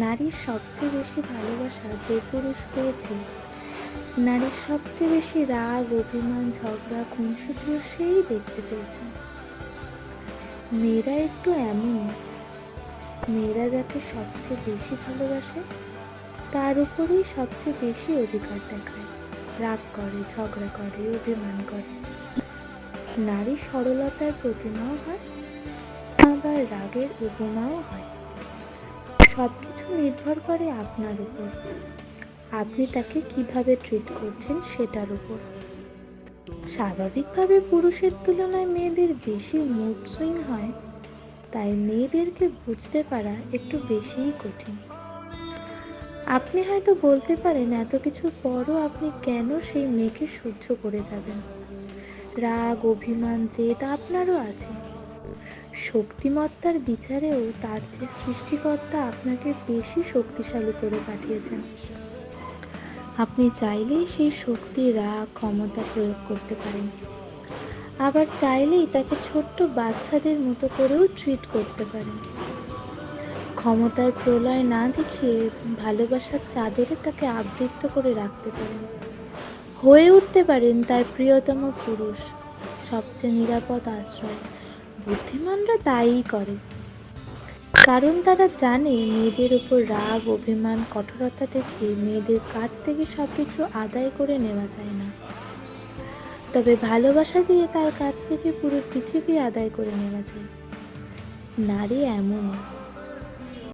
নারীর সবচেয়ে বেশি ভালোবাসা যে পুরুষ পেয়েছে, নারীর সবচেয়ে বেশি রাগ, অভিমান, ঝগড়া, খুনসুটিও সেই দেখতে পেয়েছে। মেয়েরা একটু এমনই। মেয়েরা যাকে সবচেয়ে বেশি ভালোবাসে তার উপরেই সবচেয়ে বেশি অধিকার দেখায়, রাগ করে, ঝগড়া করে, অভিমান করে। নারী সরলতার প্রতিমাও হয়, আবার রাগের উপমাও হয়। সবকিছু নির্ভর করে আপনার উপর, আপনি তাকে কিভাবে ট্রিট করছেন সেটার উপর। স্বাভাবিকভাবে পুরুষের তুলনায় মেয়েদের বেশি মুড সুইং হয়, তাই মেয়েদেরকে বুঝতে পারা একটু বেশিই কঠিন। আপনি হয়তো বলতে পারেন, এত কিছুর পরও আপনি কেন সেই মেয়েকে সহ্য করে যাবেন? রাগ, অভিমান, জেদ আপনারও আছে। শক্তিমত্তার বিচারেও তার চেয়ে সৃষ্টিকর্তা আপনাকে বেশি শক্তিশালী করে পাঠিয়েছেন। আপনি চাইলেই সেই শক্তি, রাগ, ক্ষমতা প্রয়োগ করতে পারেন। আবার চাইলেই তাকে ছোট্ট বাচ্চাদের মতো করেও ট্রিট করতে পারেন। ক্ষমতার প্রলয় না দেখিয়ে ভালোবাসার চাদরে তাকে আবৃত করে রাখতে পারেন। হয়ে উঠতে পারেন তার প্রিয়তম পুরুষ, সবচেয়ে নিরাপদ আশ্রয়। বুদ্ধিমানরা তাই করে, কারণ তারা জানে মেয়েদের উপর রাগ, অভিমান, কঠোরতা থেকে মেয়েদের কাছ থেকে সবকিছু আদায় করে নেওয়া যায় না। তবে ভালোবাসা দিয়ে তার কাছ থেকে পুরো পৃথিবী আদায় করে নেওয়া যায়। নারী এমনই।